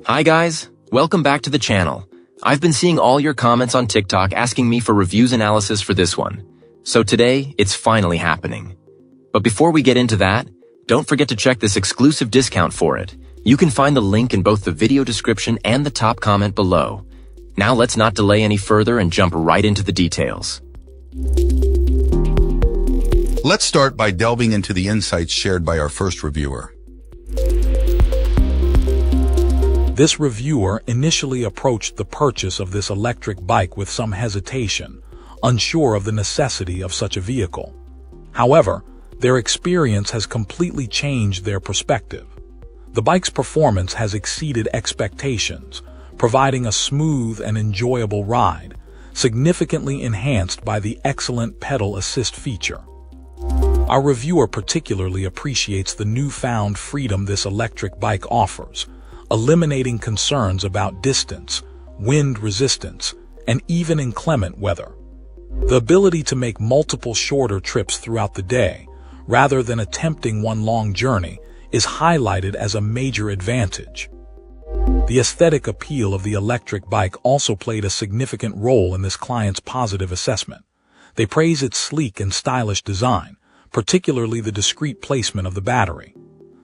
Hi guys, welcome back to the channel. I've been seeing all your comments on TikTok asking me for reviews analysis for this one. So today, it's finally happening. But before we get into that, don't forget to check this exclusive discount for it. You can find the link in both the video description and the top comment below. Now let's not delay any further and jump right into the details. Let's start by delving into the insights shared by our first reviewer. This reviewer initially approached the purchase of this electric bike with some hesitation, unsure of the necessity of such a vehicle. However, their experience has completely changed their perspective. The bike's performance has exceeded expectations, providing a smooth and enjoyable ride, significantly enhanced by the excellent pedal assist feature. Our reviewer particularly appreciates the newfound freedom this electric bike offers, eliminating concerns about distance, wind resistance, and even inclement weather. The ability to make multiple shorter trips throughout the day, rather than attempting one long journey, is highlighted as a major advantage. The aesthetic appeal of the electric bike also played a significant role in this client's positive assessment. They praise its sleek and stylish design, particularly the discreet placement of the battery.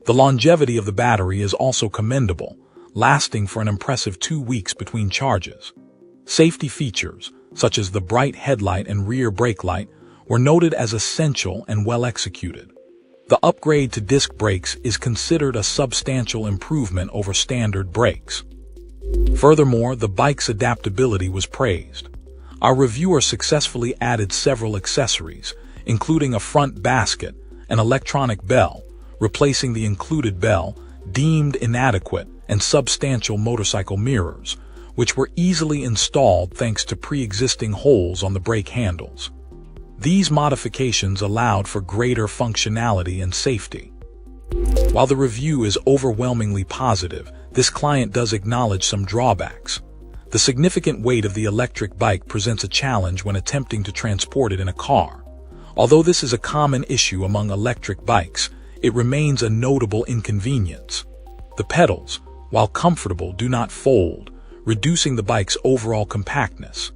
The longevity of the battery is also commendable, lasting for an impressive 2 weeks between charges. Safety features, such as the bright headlight and rear brake light, were noted as essential and well executed. The upgrade to disc brakes is considered a substantial improvement over standard brakes. Furthermore, the bike's adaptability was praised. Our reviewer successfully added several accessories, including a front basket, an electronic bell, replacing the included bell, deemed inadequate, and substantial motorcycle mirrors, which were easily installed thanks to pre-existing holes on the brake handles. These modifications allowed for greater functionality and safety. While the review is overwhelmingly positive, this client does acknowledge some drawbacks. The significant weight of the electric bike presents a challenge when attempting to transport it in a car. Although this is a common issue among electric bikes, it remains a notable inconvenience. The pedals, while comfortable, do not fold, reducing the bike's overall compactness.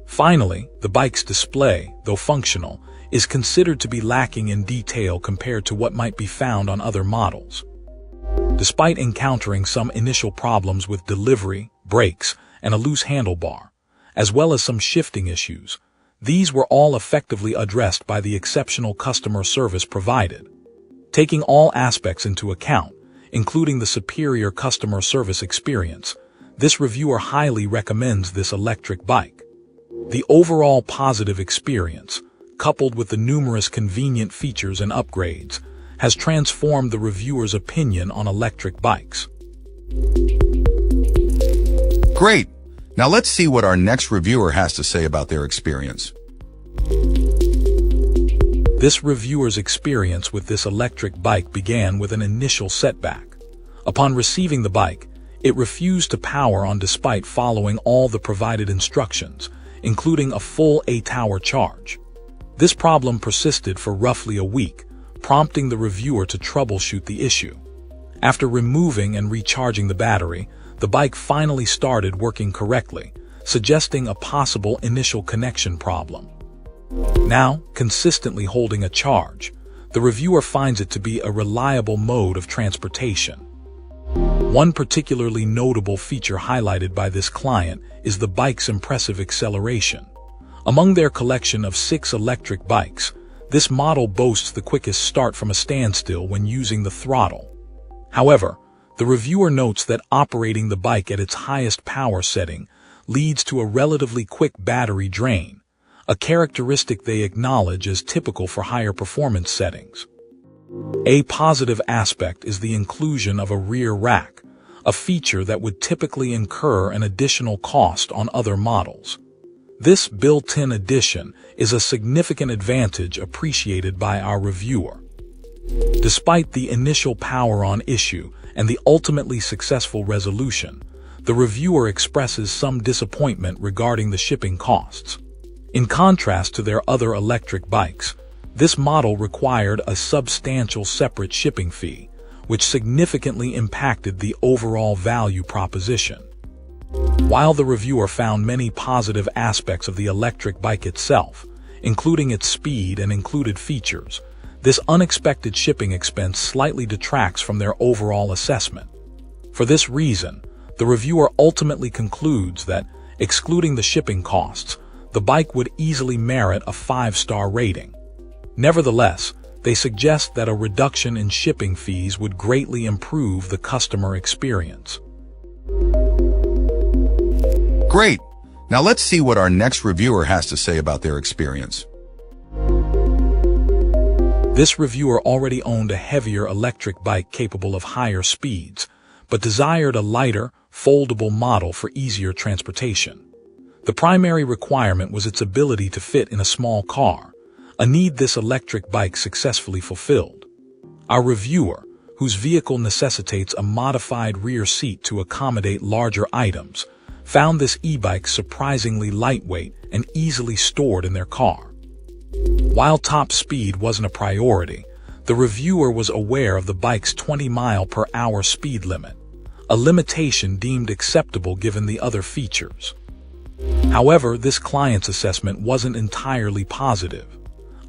Finally, the bike's display, though functional, is considered to be lacking in detail compared to what might be found on other models. Despite encountering some initial problems with delivery, brakes, and a loose handlebar, as well as some shifting issues, these were all effectively addressed by the exceptional customer service provided. Taking all aspects into account, including the superior customer service experience, this reviewer highly recommends this electric bike. The overall positive experience, coupled with the numerous convenient features and upgrades, has transformed the reviewer's opinion on electric bikes. Great! Now let's see what our next reviewer has to say about their experience. This reviewer's experience with this electric bike began with an initial setback. Upon receiving the bike, it refused to power on despite following all the provided instructions, including a full 8-hour charge. This problem persisted for roughly a week, prompting the reviewer to troubleshoot the issue. After removing and recharging the battery, the bike finally started working correctly, suggesting a possible initial connection problem. Now, consistently holding a charge, the reviewer finds it to be a reliable mode of transportation. One particularly notable feature highlighted by this client is the bike's impressive acceleration. Among their collection of 6 electric bikes, this model boasts the quickest start from a standstill when using the throttle. However, the reviewer notes that operating the bike at its highest power setting leads to a relatively quick battery drain, a characteristic they acknowledge as typical for higher performance settings. A positive aspect is the inclusion of a rear rack, a feature that would typically incur an additional cost on other models. This built-in addition is a significant advantage appreciated by our reviewer. Despite the initial power-on issue and the ultimately successful resolution, the reviewer expresses some disappointment regarding the shipping costs. In contrast to their other electric bikes, this model required a substantial separate shipping fee, which significantly impacted the overall value proposition. While the reviewer found many positive aspects of the electric bike itself, including its speed and included features, this unexpected shipping expense slightly detracts from their overall assessment. For this reason, the reviewer ultimately concludes that, excluding the shipping costs, the bike would easily merit a 5-star rating. Nevertheless, they suggest that a reduction in shipping fees would greatly improve the customer experience. Great! Now let's see what our next reviewer has to say about their experience. This reviewer already owned a heavier electric bike capable of higher speeds, but desired a lighter, foldable model for easier transportation. The primary requirement was its ability to fit in a small car, a need this electric bike successfully fulfilled. Our reviewer, whose vehicle necessitates a modified rear seat to accommodate larger items, found this e-bike surprisingly lightweight and easily stored in their car. While top speed wasn't a priority, the reviewer was aware of the bike's 20-mile-per-hour speed limit, a limitation deemed acceptable given the other features. However, this client's assessment wasn't entirely positive.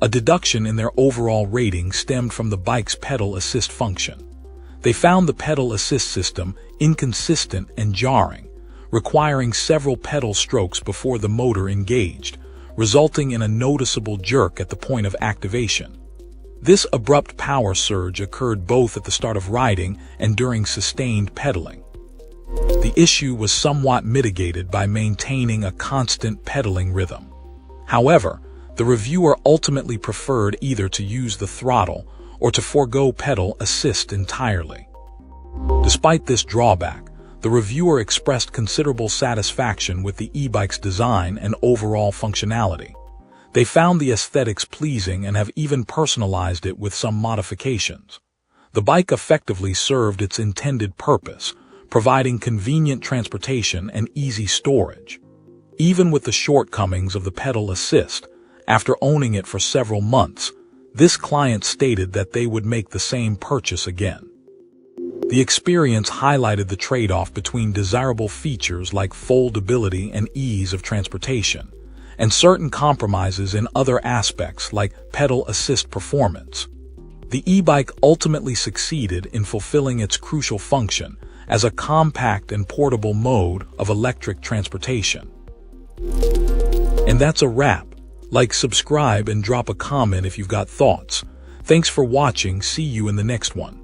A deduction in their overall rating stemmed from the bike's pedal assist function. They found the pedal assist system inconsistent and jarring, requiring several pedal strokes before the motor engaged, resulting in a noticeable jerk at the point of activation. This abrupt power surge occurred both at the start of riding and during sustained pedaling. The issue was somewhat mitigated by maintaining a constant pedaling rhythm. However, the reviewer ultimately preferred either to use the throttle or to forego pedal assist entirely. Despite this drawback, the reviewer expressed considerable satisfaction with the e-bike's design and overall functionality. They found the aesthetics pleasing and have even personalized it with some modifications. The bike effectively served its intended purpose, providing convenient transportation and easy storage. Even with the shortcomings of the pedal assist, after owning it for several months, this client stated that they would make the same purchase again. The experience highlighted the trade-off between desirable features like foldability and ease of transportation, and certain compromises in other aspects like pedal assist performance. The e-bike ultimately succeeded in fulfilling its crucial function as a compact and portable mode of electric transportation. And that's a wrap. Like, subscribe, and drop a comment if you've got thoughts. Thanks for watching. See you in the next one.